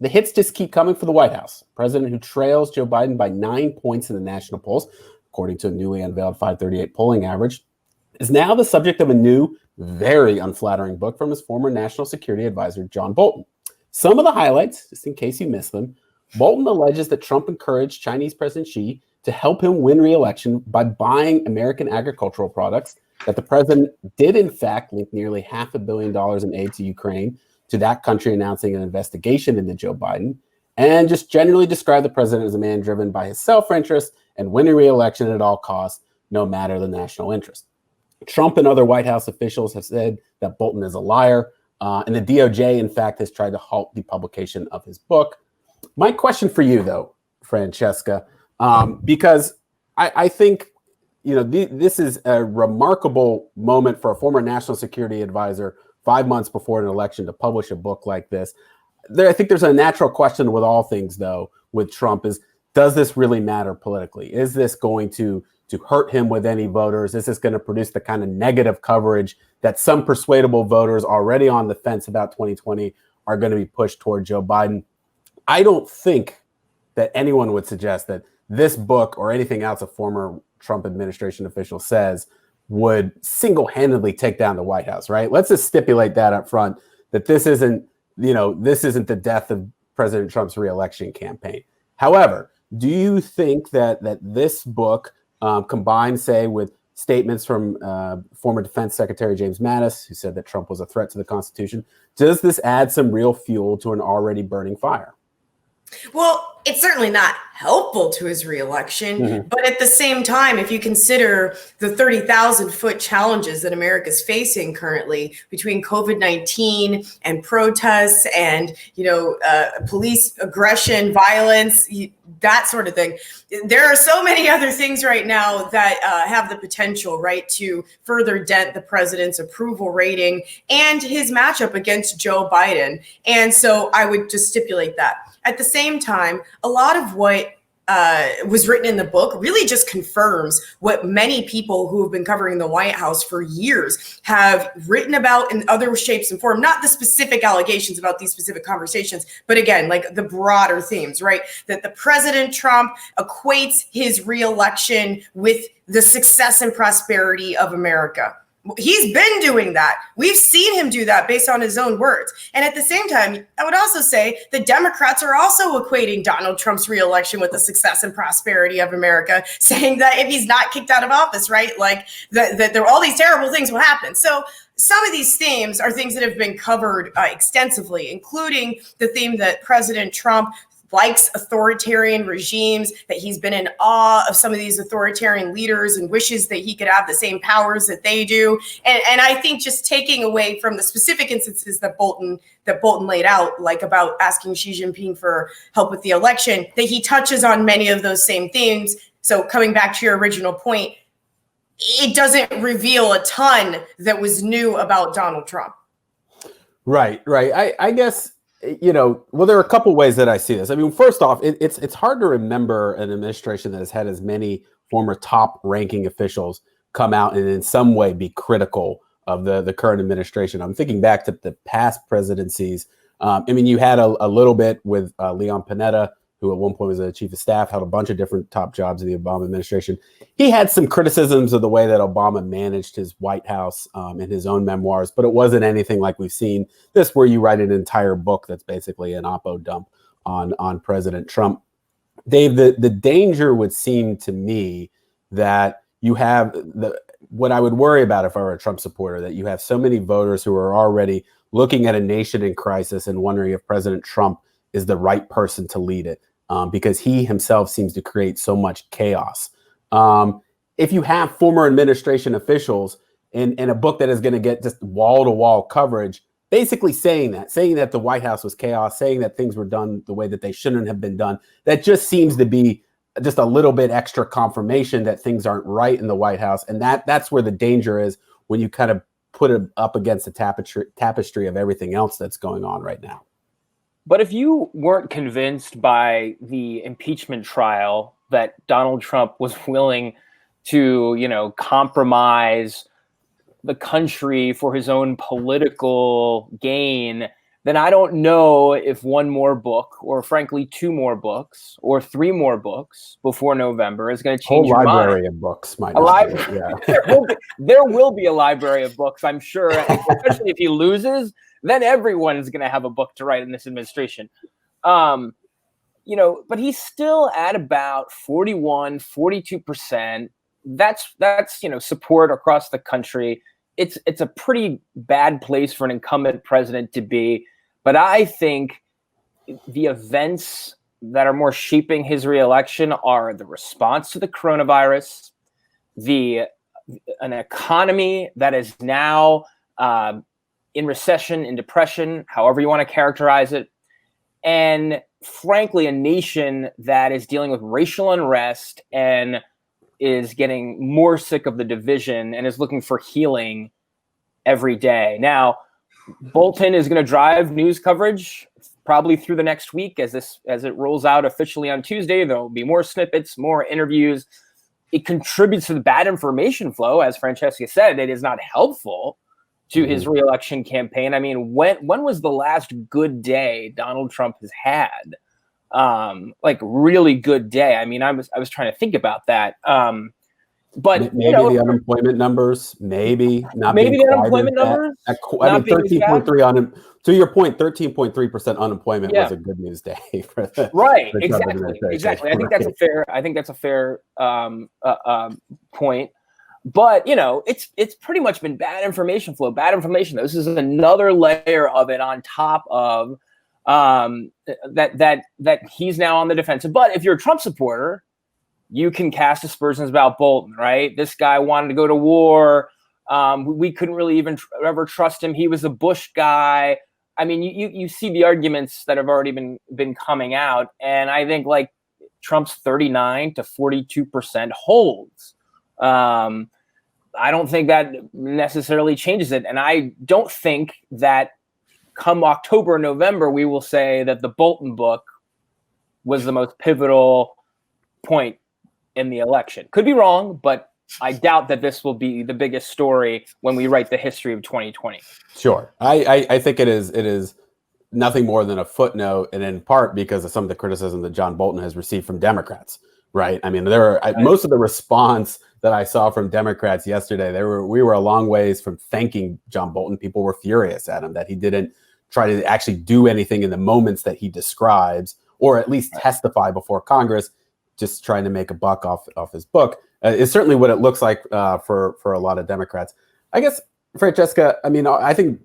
The hits just keep coming for the White House. A president who trails Joe Biden by 9 points in the national polls, according to a newly unveiled 538 polling average, is now the subject of a new, very unflattering book from his former national security advisor, John Bolton. Some of the highlights, just in case you missed them, Bolton alleges that Trump encouraged Chinese President Xi to help him win re-election by buying American agricultural products, that the president did in fact link nearly $500 million in aid to Ukraine, to that country announcing an investigation into Joe Biden, and just generally describe the president as a man driven by his self-interest and winning re-election at all costs, no matter the national interest. Trump and other White House officials have said that Bolton is a liar, and the DOJ, in fact, has tried to halt the publication of his book. My question for you, though, Francesca, because I think this is a remarkable moment for a former national security advisor 5 months before an election to publish a book like this. I think there's a natural question with all things, though, with Trump is, does this really matter politically? Is this going to hurt him with any voters? Is this going to produce the kind of negative coverage that some persuadable voters already on the fence about 2020 are going to be pushed toward Joe Biden? I don't think that anyone would suggest that this book or anything else a former Trump administration official says would single-handedly take down the White House, right? Let's just stipulate that up front, that this isn't the death of President Trump's re-election campaign. However, do you think that this book, combined, say, with statements from former Defense Secretary James Mattis, who said that Trump was a threat to the Constitution, does this add some real fuel to an already burning fire? Well, it's certainly not helpful to his reelection, but at the same time, if you consider the 30,000-foot challenges that America's facing currently between COVID-19 and protests and, police aggression, violence, that sort of thing, there are so many other things right now that have the potential, right, to further dent the president's approval rating and his matchup against Joe Biden. And so I would just stipulate that. At the same time, a lot of what was written in the book really just confirms what many people who have been covering the White House for years have written about in other shapes and form, not the specific allegations about these specific conversations, but again, like the broader themes, right? That the President Trump equates his reelection with the success and prosperity of America. He's been doing that. We've seen him do that based on his own words. And at the same time, I would also say the Democrats are also equating Donald Trump's reelection with the success and prosperity of America, saying that if he's not kicked out of office, right, like that there all these terrible things will happen. So some of these themes are things that have been covered extensively, including the theme that President Trump likes authoritarian regimes, that he's been in awe of some of these authoritarian leaders and wishes that he could have the same powers that they do. And I think just taking away from the specific instances that Bolton laid out, like about asking Xi Jinping for help with the election, that he touches on many of those same themes. So coming back to your original point, it doesn't reveal a ton that was new about Donald Trump. Right. I guess, well, there are a couple ways that I see this. I mean, first off, it's hard to remember an administration that has had as many former top-ranking officials come out and in some way be critical of the current administration. I'm thinking back to the past presidencies. You had a little bit with Leon Panetta, who at one point was a chief of staff, held a bunch of different top jobs in the Obama administration. He had some criticisms of the way that Obama managed his White House in his own memoirs, but it wasn't anything like we've seen this, where you write an entire book that's basically an oppo dump on President Trump. Dave, the danger would seem to me that you have what I would worry about if I were a Trump supporter, that you have so many voters who are already looking at a nation in crisis and wondering if President Trump is the right person to lead it, because he himself seems to create so much chaos. If you have former administration officials in a book that is going to get just wall-to-wall coverage, basically saying that the White House was chaos, saying that things were done the way that they shouldn't have been done, that just seems to be just a little bit extra confirmation that things aren't right in the White House. And that's where the danger is, when you kind of put it up against the tapestry of everything else that's going on right now. But if you weren't convinced by the impeachment trial that Donald Trump was willing to, compromise the country for his own political gain, then I don't know if one more book, or frankly, 2 more books, or 3 more books before November is going to change your library mind. of books might A not library, be, yeah. there will be a library of books, I'm sure, especially if he loses, then everyone is going to have a book to write in this administration. But he's still at about 41, 42%. That's support across the country. It's a pretty bad place for an incumbent president to be. But I think the events that are more shaping his reelection are the response to the coronavirus, an economy that is now in recession, in depression, however you want to characterize it, and frankly, a nation that is dealing with racial unrest and is getting more sick of the division and is looking for healing every day. Now, Bolton is going to drive news coverage probably through the next week as it rolls out officially on Tuesday. There will be more snippets, more interviews. It contributes to the bad information flow. As Francesca said, it is not helpful to his reelection campaign. I mean, when was the last good day Donald Trump has had? Really good day. I mean, I was trying to think about that. But maybe the unemployment numbers, maybe not. Maybe the unemployment numbers. 13.3 to your point, 13.3% unemployment was a good news day for the Exactly. I think that's a fair point. But it's pretty much been bad information flow, bad information. This is another layer of it on top of that he's now on the defensive. But if you're a Trump supporter, you can cast aspersions about Bolton, right? This guy wanted to go to war. We couldn't really even ever trust him. He was a Bush guy. I mean, you see the arguments that have already been coming out, and I think Trump's 39 to 42% holds. I don't think that necessarily changes it, and I don't think that come October, November, we will say that the Bolton book was the most pivotal point in the election. Could be wrong, but I doubt that this will be the biggest story when we write the history of 2020. Sure. I think it is nothing more than a footnote, and in part because of some of the criticism that John Bolton has received from Democrats, right? I mean, most of the response that I saw from Democrats yesterday, we were a long ways from thanking John Bolton. People were furious at him that he didn't try to actually do anything in the moments that he describes, or at least testify before Congress, just trying to make a buck off his book. Is certainly what it looks like for a lot of Democrats. I guess, Francesca, I think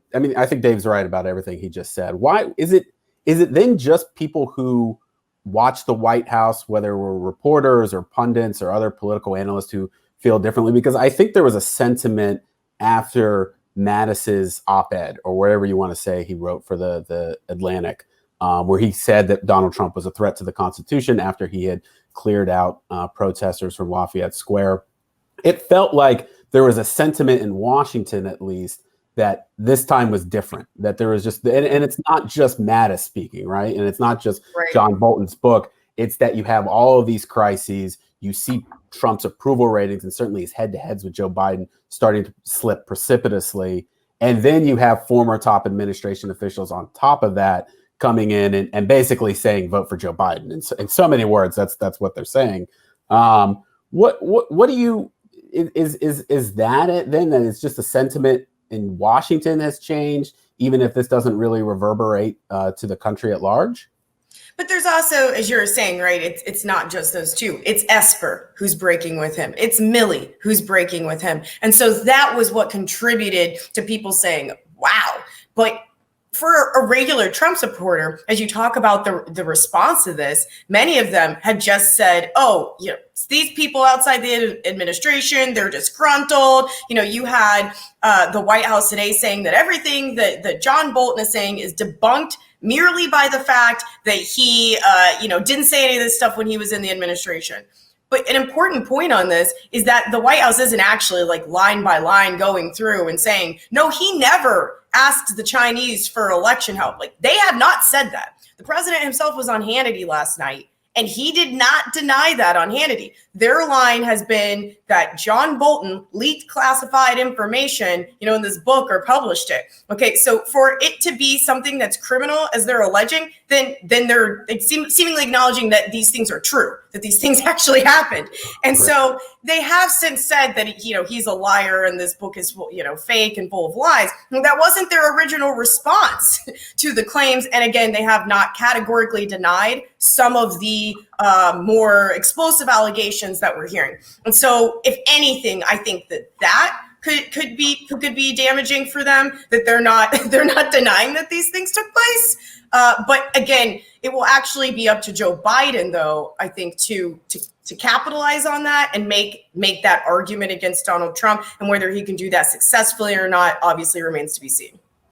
Dave's right about everything he just said. Why is it then just people who watch the White House, whether we're reporters or pundits or other political analysts, who feel differently? Because I think there was a sentiment after Mattis's op-ed, or whatever you want to say he wrote for the Atlantic, where he said that Donald Trump was a threat to the Constitution after he had cleared out protesters from Lafayette Square. It felt like there was a sentiment in Washington, at least, that this time was different, that there was just, and it's not just Mattis speaking, right? And it's not just John Bolton's book. It's that you have all of these crises. You see Trump's approval ratings and certainly his head-to-heads with Joe Biden starting to slip precipitously. And then you have former top administration officials on top of that coming in and basically saying, vote for Joe Biden. In so many words, that's what they're saying. What do you, is that it then, that it's just a sentiment in Washington has changed, even if this doesn't really reverberate to the country at large? But there's also, as you're saying, right, it's not just those two. It's Esper who's breaking with him. It's Milley who's breaking with him. And so that was what contributed to people saying, wow. But for a regular Trump supporter, as you talk about the response to this, many of them had just said, oh, it's these people outside the administration, they're disgruntled. You had the White House today saying that everything that John Bolton is saying is debunked merely by the fact that he, didn't say any of this stuff when he was in the administration. But an important point on this is that the White House isn't actually line by line going through and saying, no, he never asked the Chinese for election help. They have not said that. The president himself was on Hannity last night And he did not deny that on Hannity. Their line has been that John Bolton leaked classified information, in this book or published it. Okay, so for it to be something that's criminal, as they're alleging, then they're seemingly acknowledging that these things are true, that these things actually happened. And so they have since said that, he's a liar and this book is, fake and full of lies. And that wasn't their original response to the claims. And again, they have not categorically denied some of the more explosive allegations that we're hearing. And so if anything, I think that could be damaging for them, that they're not denying that these things took place. But again, it will actually be up to Joe Biden, though, I think, to capitalize on that and make that argument against Donald Trump, and whether he can do that successfully or not obviously remains to be seen.